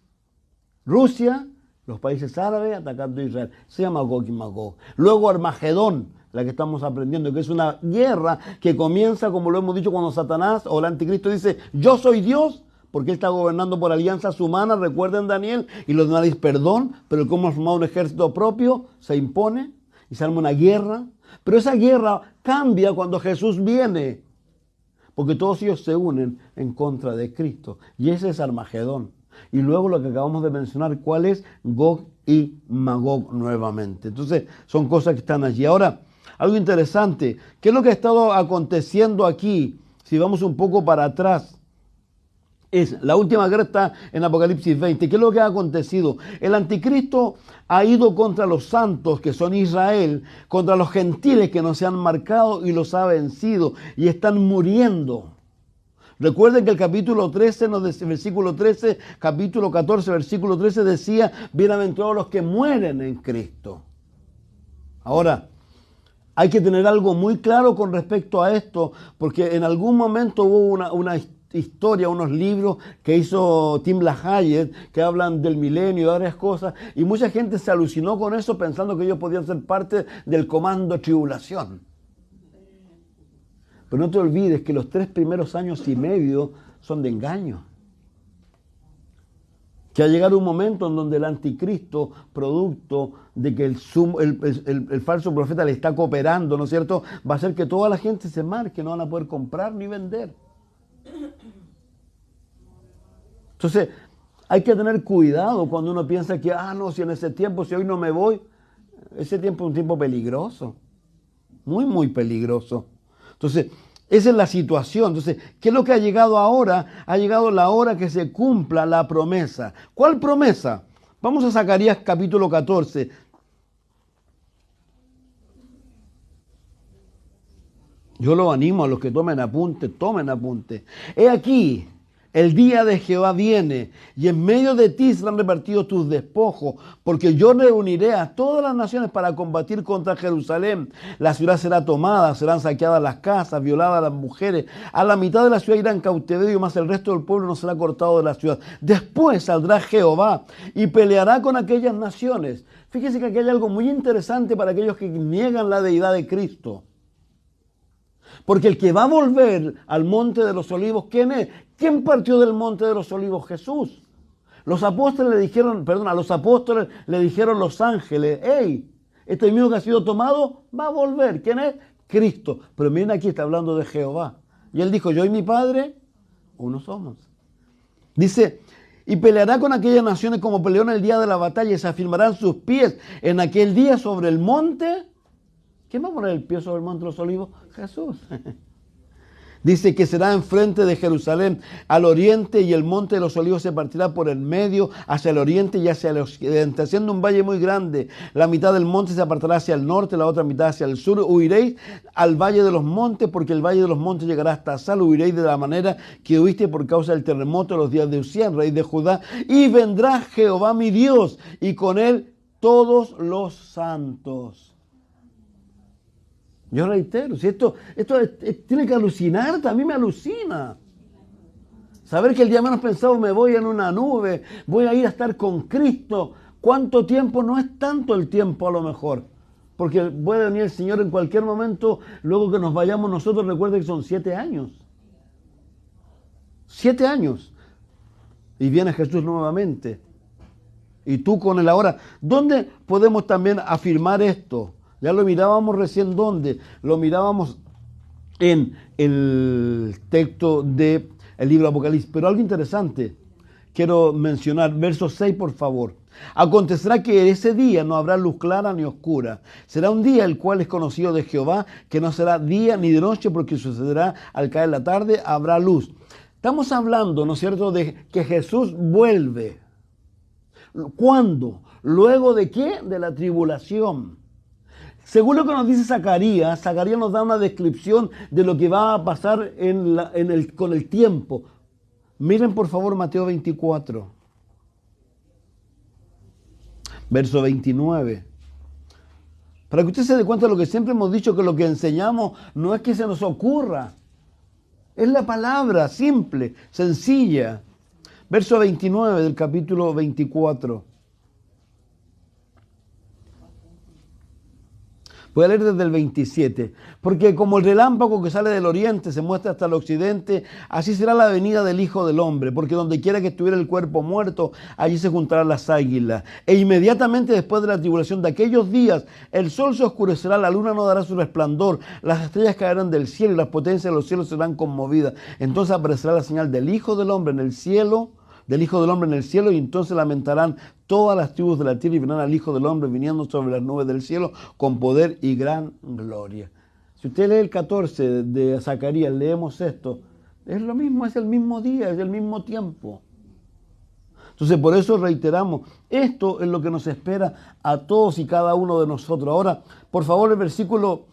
Rusia, los países árabes atacando a Israel. Se llama Gog y Magog. Luego Armagedón, la que estamos aprendiendo, que es una guerra que comienza, como lo hemos dicho, cuando Satanás o el anticristo dice: yo soy Dios, porque él está gobernando por alianzas humanas. Recuerden Daniel, y los demás dicen perdón, pero él, como ha formado un ejército propio, se impone y se arma una guerra. Pero esa guerra cambia cuando Jesús viene, porque todos ellos se unen en contra de Cristo. Y ese es Armagedón. Y luego lo que acabamos de mencionar, ¿cuál es? Gog y Magog nuevamente. Entonces, son cosas que están allí. Ahora, algo interesante, ¿qué es lo que ha estado aconteciendo aquí? Si vamos un poco para atrás, es la última guerra está en Apocalipsis 20. ¿Qué es lo que ha acontecido? El anticristo ha ido contra los santos, que son Israel, contra los gentiles que no se han marcado, y los ha vencido y están muriendo. Recuerden que el capítulo 13, versículo 13, capítulo 14, versículo 13 decía: bienaventurados los que mueren en Cristo. Ahora, hay que tener algo muy claro con respecto a esto, porque en algún momento hubo una historia, unos libros que hizo Tim LaHaye, que hablan del milenio y varias cosas, y mucha gente se alucinó con eso pensando que ellos podían ser parte del comando tribulación. Pero no te olvides que los 3 primeros años y medio son de engaño. Que ha llegado un momento en donde el anticristo, producto de que el falso profeta le está cooperando, ¿no es cierto?, va a hacer que toda la gente se marque, no van a poder comprar ni vender. Entonces, hay que tener cuidado cuando uno piensa que, no, si en ese tiempo, si hoy no me voy, ese tiempo es un tiempo peligroso, muy, muy peligroso. Entonces, esa es la situación. Entonces, ¿qué es lo que ha llegado ahora? Ha llegado la hora que se cumpla la promesa. ¿Cuál promesa? Vamos a Zacarías capítulo 14. Yo los animo a los que tomen apunte, tomen apunte. He aquí, el día de Jehová viene, y en medio de ti serán repartidos tus despojos, porque yo reuniré a todas las naciones para combatir contra Jerusalén. La ciudad será tomada, serán saqueadas las casas, violadas las mujeres. A la mitad de la ciudad irá en cautiverio, más el resto del pueblo no será cortado de la ciudad. Después saldrá Jehová y peleará con aquellas naciones. Fíjense que aquí hay algo muy interesante para aquellos que niegan la deidad de Cristo. Porque el que va a volver al monte de los olivos, ¿quién es? ¿Quién partió del monte de los olivos? Jesús. Los apóstoles le dijeron, a los apóstoles le dijeron los ángeles: hey, este mismo que ha sido tomado va a volver. ¿Quién es? Cristo. Pero miren, aquí está hablando de Jehová. Y él dijo: yo y mi Padre, uno somos. Dice: y peleará con aquellas naciones como peleó en el día de la batalla, y se afirmarán sus pies en aquel día sobre el monte. ¿Quién va a poner el pie sobre el monte de los olivos? Jesús. Dice que será enfrente de Jerusalén al oriente, y el monte de los olivos se partirá por el medio hacia el oriente y hacia el occidente, haciendo un valle muy grande. La mitad del monte se apartará hacia el norte, la otra mitad hacia el sur. Huiréis al valle de los montes, porque el valle de los montes llegará hasta Sal. Huiréis de la manera que huiste por causa del terremoto de los días de Usías, rey de Judá. Y vendrá Jehová mi Dios, y con él todos los santos. Yo reitero, si esto tiene que alucinarte, a mí me alucina. Saber que el día menos pensado me voy en una nube, voy a ir a estar con Cristo. ¿Cuánto tiempo? No es tanto el tiempo a lo mejor, porque puede venir el Señor en cualquier momento, luego que nos vayamos nosotros. Recuerden que son 7 años. 7 años. Y viene Jesús nuevamente. Y tú con él ahora. ¿Dónde podemos también afirmar esto? Ya lo mirábamos recién, ¿dónde? Lo mirábamos en el texto del libro de Apocalipsis. Pero algo interesante quiero mencionar. Verso 6, por favor. Acontecerá que ese día no habrá luz clara ni oscura. Será un día el cual es conocido de Jehová, que no será día ni de noche, porque sucederá al caer la tarde, habrá luz. Estamos hablando, ¿no es cierto?, de que Jesús vuelve. ¿Cuándo? ¿Luego de qué? De la tribulación. Según lo que nos dice Zacarías, Zacarías nos da una descripción de lo que va a pasar con el tiempo. Miren por favor Mateo 24, verso 29. Para que usted se dé cuenta de lo que siempre hemos dicho, que lo que enseñamos no es que se nos ocurra. Es la palabra simple, sencilla. Verso 29 del capítulo 24. Voy a leer desde el 27. Porque como el relámpago que sale del oriente se muestra hasta el occidente, así será la venida del Hijo del Hombre. Porque donde quiera que estuviera el cuerpo muerto, allí se juntarán las águilas. E inmediatamente después de la tribulación de aquellos días, el sol se oscurecerá, la luna no dará su resplandor, las estrellas caerán del cielo y las potencias de los cielos serán conmovidas. Entonces aparecerá la señal del Hijo del Hombre en el cielo, y entonces lamentarán todas las tribus de la tierra y verán al Hijo del Hombre viniendo sobre las nubes del cielo con poder y gran gloria. Si usted lee el 14 de Zacarías, leemos esto, es lo mismo, es el mismo día, es el mismo tiempo. Entonces por eso reiteramos, esto es lo que nos espera a todos y cada uno de nosotros. Ahora, por favor, el versículo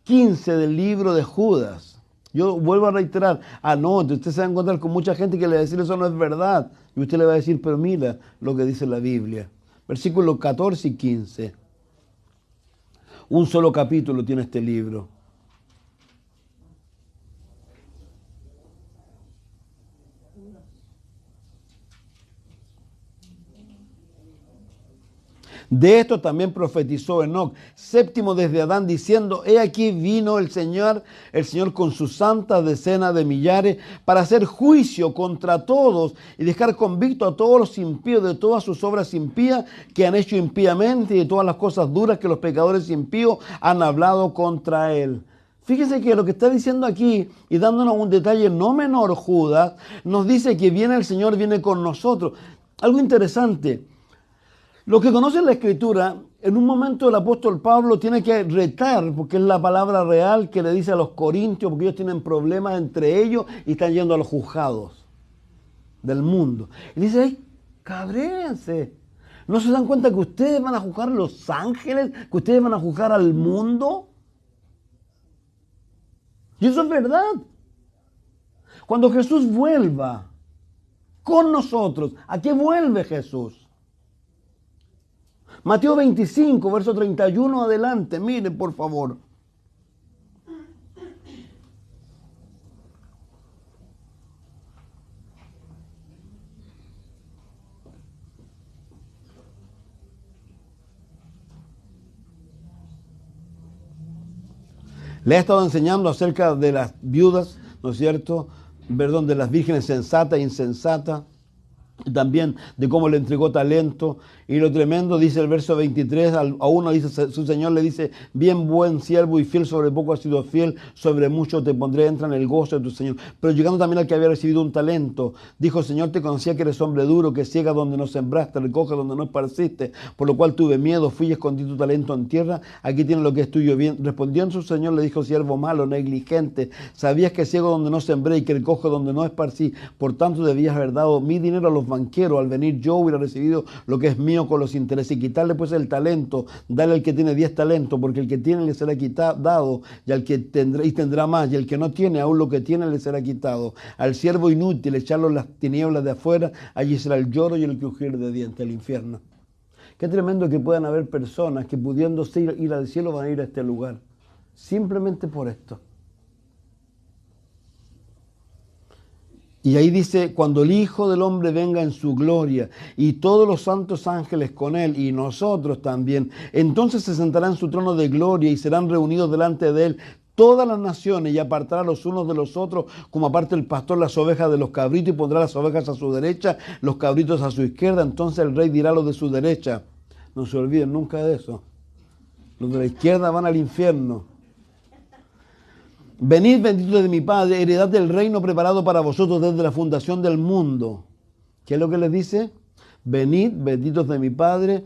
15 del libro de Judas. Yo vuelvo a reiterar, no, entonces usted se va a encontrar con mucha gente que le va a decir eso no es verdad. Y usted le va a decir, pero mira lo que dice la Biblia. Versículos 14 y 15. Un solo capítulo tiene este libro. De esto también profetizó Enoc, séptimo desde Adán, diciendo, he aquí vino el Señor con sus santas decenas de millares, para hacer juicio contra todos y dejar convicto a todos los impíos de todas sus obras impías que han hecho impíamente y de todas las cosas duras que los pecadores impíos han hablado contra él. Fíjese que lo que está diciendo aquí, y dándonos un detalle no menor, Judas, nos dice que viene el Señor, viene con nosotros. Algo interesante. Los que conocen la Escritura, en un momento el apóstol Pablo tiene que retar, porque es la palabra real que le dice a los corintios, porque ellos tienen problemas entre ellos y están yendo a los juzgados del mundo. Y dice, ay, cabréense. ¿No se dan cuenta que ustedes van a juzgar a los ángeles? ¿Que ustedes van a juzgar al mundo? Y eso es verdad. Cuando Jesús vuelva con nosotros, ¿a qué vuelve Jesús? Mateo 25, verso 31 adelante. Miren, por favor. Le he estado enseñando acerca de las viudas, ¿no es cierto? Perdón, de las vírgenes sensatas e insensatas. también de cómo le entregó talento. Y lo tremendo, dice el verso 23, a uno dice, su Señor le dice, bien buen siervo y fiel, sobre poco has sido fiel, sobre mucho te pondré, entra en el gozo de tu Señor. Pero llegando también al que había recibido un talento, dijo, Señor, te conocía que eres hombre duro, que ciega donde no sembraste, recoge donde no esparciste, por lo cual tuve miedo, fui y escondí tu talento en tierra, aquí tienes lo que es tuyo. Bien, respondiendo su Señor le dijo, siervo malo, negligente, sabías que ciego donde no sembré y que recoge donde no esparcí, por tanto debías haber dado mi dinero a los banqueros, al venir yo hubiera recibido lo que es mío con los intereses, y quitarle pues el talento, dale al que tiene 10 talentos, porque el que tiene le será dado, y al que tendrá más, y el que no tiene, aún lo que tiene le será quitado. Al siervo inútil, echarlo en las tinieblas de afuera, allí será el lloro y el crujir de dientes, el infierno. Qué tremendo que puedan haber personas que pudiéndose ir al cielo van a ir a este lugar, simplemente por esto. Y ahí dice, cuando el Hijo del Hombre venga en su gloria y todos los santos ángeles con él y nosotros también, entonces se sentará en su trono de gloria y serán reunidos delante de él todas las naciones y apartará los unos de los otros, como aparte el pastor las ovejas de los cabritos, y pondrá las ovejas a su derecha, los cabritos a su izquierda. Entonces el rey dirá a los de su derecha, no se olviden nunca de eso, los de la izquierda van al infierno. Venid benditos de mi Padre, heredad del reino preparado para vosotros desde la fundación del mundo. ¿Qué es lo que les dice? Venid benditos de mi Padre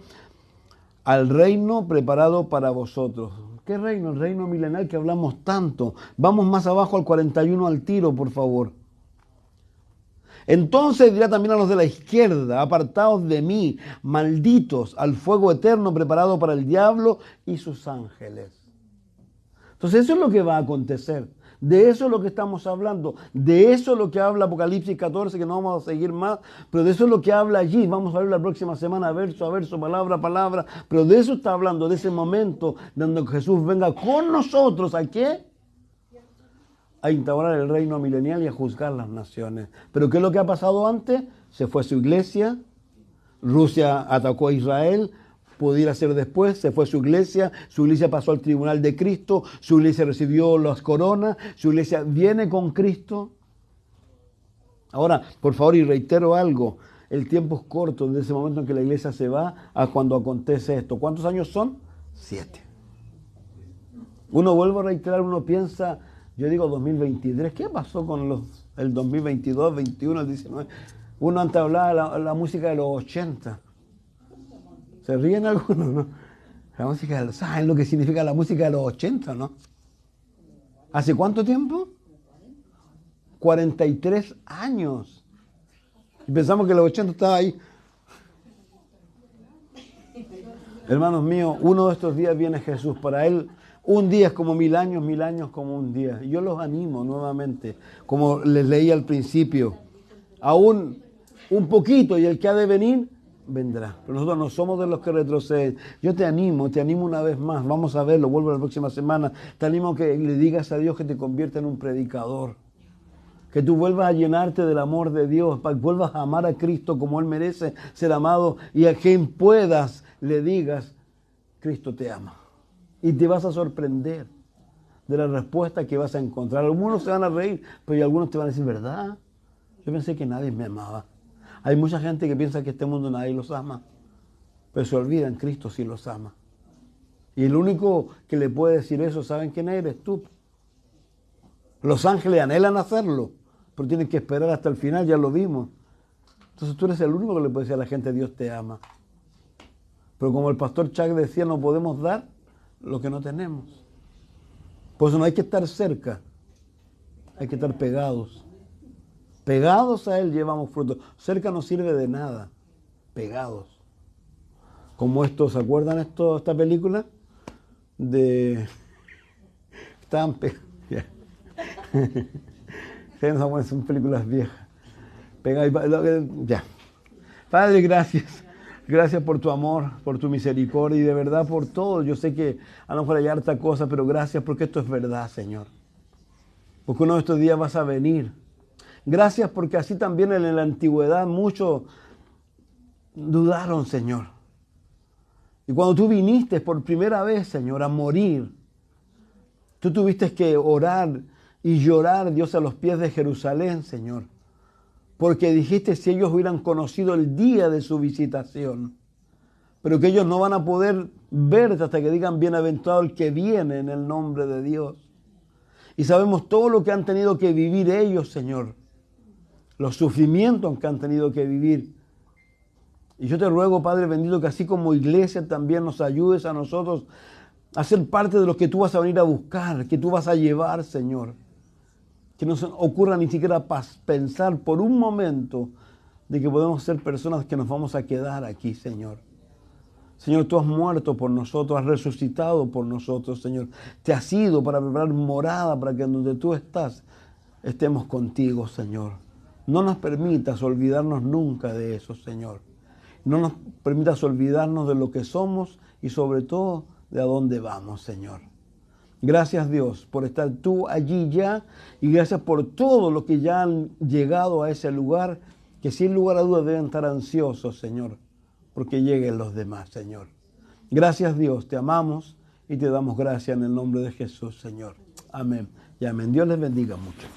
al reino preparado para vosotros. ¿Qué reino? El reino milenario que hablamos tanto. Vamos más abajo al 41 al tiro, por favor. Entonces dirá también a los de la izquierda, apartaos de mí, malditos, al fuego eterno preparado para el diablo y sus ángeles. Entonces eso es lo que va a acontecer, de eso es lo que estamos hablando, de eso es lo que habla Apocalipsis 14, que no vamos a seguir más, pero de eso es lo que habla allí, vamos a ver la próxima semana, verso a verso, palabra a palabra, pero de eso está hablando, de ese momento donde Jesús venga con nosotros, ¿a qué? A instaurar el reino milenial y a juzgar las naciones. Pero ¿qué es lo que ha pasado antes? Se fue su iglesia, Rusia atacó a Israel, pudiera ser después, se fue su iglesia pasó al tribunal de Cristo, su iglesia recibió las coronas, su iglesia viene con Cristo. Ahora, por favor, y reitero algo, el tiempo es corto desde ese momento en que la iglesia se va a cuando acontece esto. ¿Cuántos años son? 7. Uno, vuelvo a reiterar, uno piensa, yo digo 2023, ¿qué pasó con el 2022, 21, el 19? Uno antes hablaba de la música de los 80. ¿Se ríen algunos, no? La música, ¿saben lo que significa la música de los 80, no? ¿Hace cuánto tiempo? 43 años. Y pensamos que los 80 estaba ahí. Hermanos míos, uno de estos días viene Jesús. Para Él, un día es como 1000 años como un día. Y yo los animo nuevamente, como les leí al principio. Aún un poquito, y el que ha de venir, vendrá. Pero nosotros no somos de los que retroceden. Yo te animo una vez más. Vamos a verlo, vuelvo la próxima semana. Te animo a que le digas a Dios que te convierta en un predicador. Que tú vuelvas a llenarte del amor de Dios, para que vuelvas a amar a Cristo como Él merece ser amado, y a quien puedas le digas, Cristo te ama. Y te vas a sorprender de la respuesta que vas a encontrar. Algunos se van a reír, pero algunos te van a decir, ¿verdad? Yo pensé que nadie me amaba. Hay mucha gente que piensa que este mundo nadie los ama, pero se olvidan, Cristo sí los ama. Y el único que le puede decir eso, ¿saben quién eres? Tú. Los ángeles anhelan hacerlo, pero tienen que esperar hasta el final, ya lo vimos. Entonces tú eres el único que le puede decir a la gente, Dios te ama. Pero como el pastor Chuck decía, no podemos dar lo que no tenemos. Por eso no hay que estar cerca, hay que estar pegados. Pegados a Él llevamos fruto. Cerca no sirve de nada. Pegados. Como estos, ¿se acuerdan esta película? Estaban pegados. Son películas viejas. Pegados. Ya. Padre, gracias. Gracias por tu amor, por tu misericordia y de verdad por todo. Yo sé que a lo mejor hay harta cosa, pero gracias porque esto es verdad, Señor. Porque uno de estos días vas a venir. Gracias porque así también en la antigüedad muchos dudaron, Señor. Y cuando tú viniste por primera vez, Señor, a morir, tú tuviste que orar y llorar, Dios, a los pies de Jerusalén, Señor, porque dijiste si ellos hubieran conocido el día de su visitación, pero que ellos no van a poder verte hasta que digan bienaventurado el que viene en el nombre de Dios. Y sabemos todo lo que han tenido que vivir ellos, Señor, los sufrimientos que han tenido que vivir. Y yo te ruego, Padre bendito, que así como iglesia también nos ayudes a nosotros a ser parte de los que tú vas a venir a buscar, que tú vas a llevar, Señor. Que no se ocurra ni siquiera pensar por un momento de que podemos ser personas que nos vamos a quedar aquí, Señor. Señor, tú has muerto por nosotros, has resucitado por nosotros, Señor. Te has ido para preparar morada para que donde tú estás estemos contigo, Señor. No nos permitas olvidarnos nunca de eso, Señor. No nos permitas olvidarnos de lo que somos y sobre todo de a dónde vamos, Señor. Gracias, Dios, por estar tú allí ya y gracias por todo lo que ya han llegado a ese lugar, que sin lugar a dudas deben estar ansiosos, Señor, porque lleguen los demás, Señor. Gracias, Dios, te amamos y te damos gracias en el nombre de Jesús, Señor. Amén y amén. Dios les bendiga mucho.